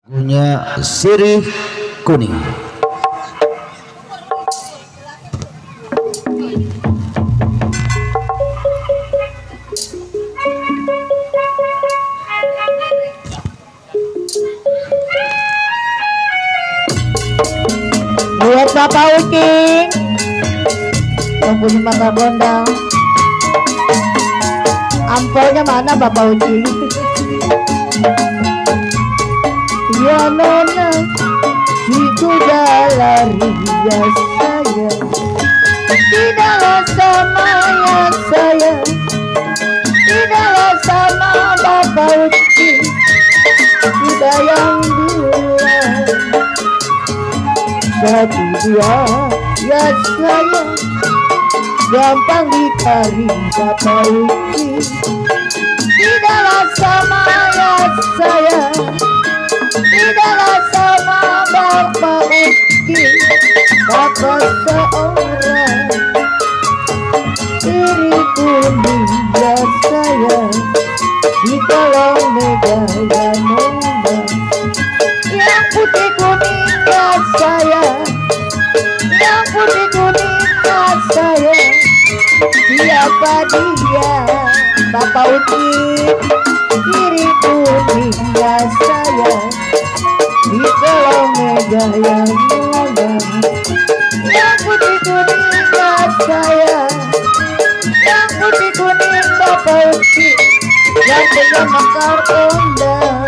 punya sirih kuning. Buat Bapak Ucing yang punya mata gondang. Ampelnya mana Bapak Ucing? Ya nona, itu lari ya saya, tidaklah sama ya saya, tidaklah sama Bapak Ucing, sudah yang bilang satu dua ya saya, gampang dicari Bapak Ucing, tidaklah sama ya saya, tidaklah sama Bapak Ucing, Bapak seorang sirih kuning ya saya, di kolong meja ya nona, yang putih kuning ya saya, yang putih kuning ya saya, siapa dia Bapak Ucing, sirih kuning ya saya, di kolong meja yang nona, yang putih kuning ya saya, yang putih kuning Bapak Ucing, yang punya mekar kondang.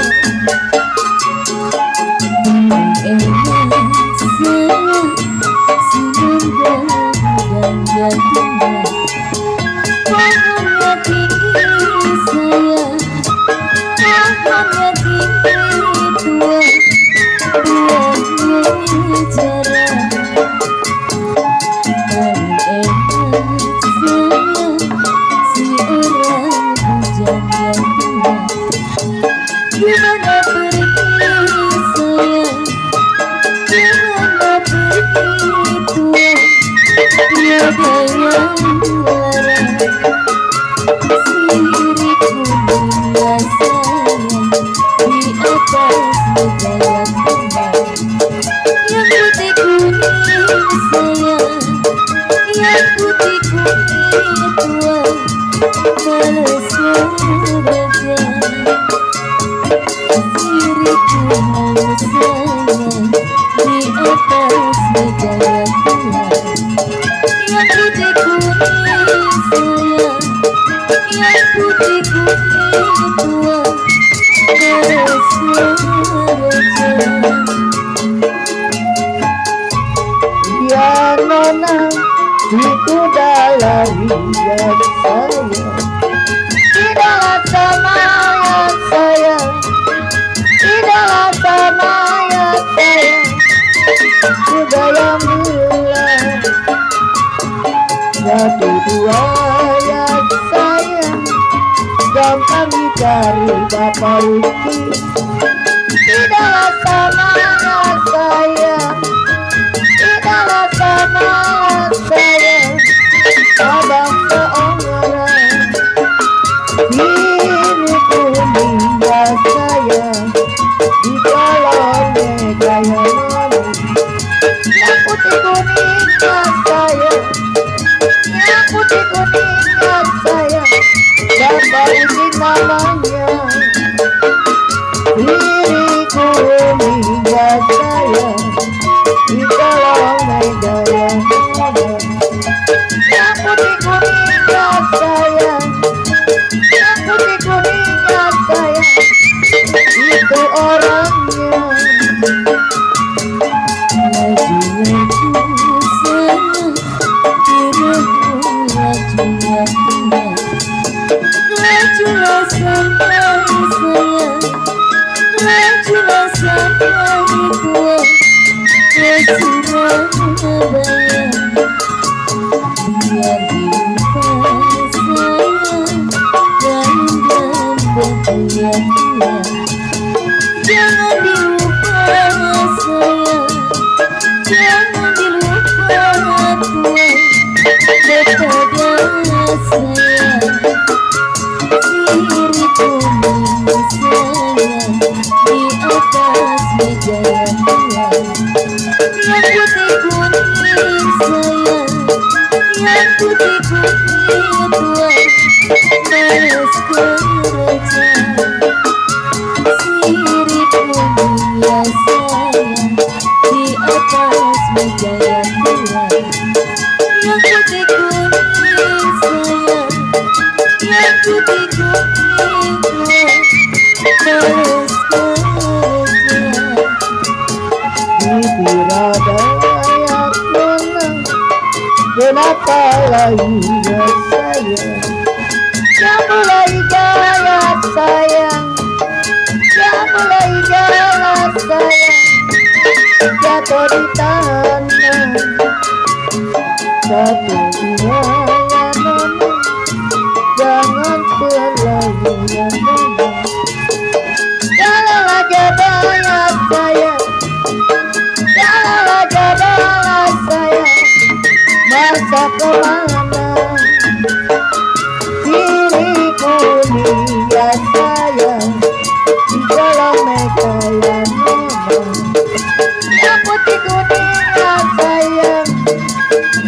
Ya nona, itu lari ya saya, tidaklah sama ya saya, tidaklah sama ya saya, sudah yang bilang satu dua ya saya, gampang dicari Bapak Ucing, tidaklah sama ya saya, tidaklah sama saya, abang seorang sirih kuning ya saya, di kolong meja yang nona, yang putih kuning ya saya, yang putih kuning ya saya, Bapak Ucing namanya, sirih kuning ya saya, di kolong meja yang nona, yang putih kuning ya saya, yang putih kuning ya saya, itu orangnya. Jangan dilupa saya, jangan dilupa aku, kepada saya, sirih kuning saya, di atas jaya tuan, yang putih kuning sayang, yang putih kuning tuan, manis kerajaan, sirip kuning ya sayang, di atas meja ya tuan, yang putih kuning sayang, yang putih kuning tuan, manis kerajaan. Tirada yang menang, kenapa lahirnya sayang? Yang mulai jalan sayang, yang mulai jalan sayang, jatuh di tanah. Satu dua ya nona, jangan terlalu ya nona. Janganlah jalan sayang, janganlah jalan sayang, masa kemana? Diriku nih ya sayang, di dalam meka ya nona. Yang putih kuning ya sayang,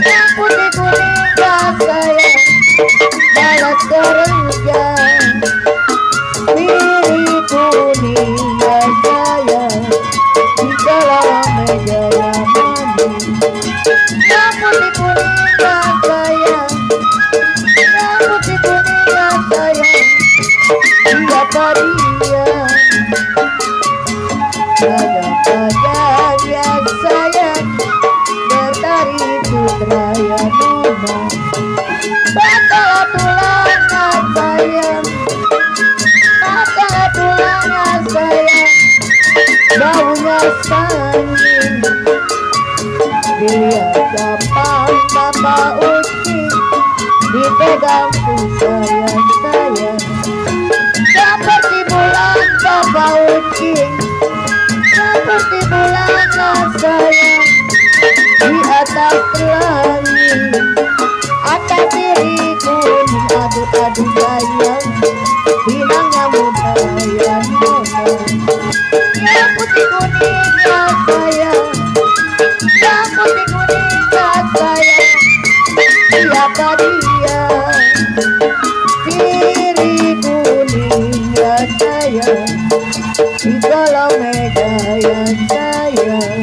yang putih kuning ya sayang, balas kerja. Diriku nih ya sayang, di dalam meja ya mandi. Yang putih kuning ya sayang, yang putih kuning ya sayang, siapa dia? Pajak-pajak ya sayang, bertari putra ya nona. Bakal tulangnya sayang, bakal tulangnya sayang, Baunya sangin, dilihat gampang Bapak Uci, dipegang tuh sayang-sayang. seperti bulan Bapak Uci, seperti bulan sayang, Di atas langit, atas diriku aduk-aduk sayang, bilangnya muda ya nona. yang putih kuning ya sayang, yang putih kuning ya sayang, Siapa dia? Diriku nih ya sayang, di dalam meja ya sayang.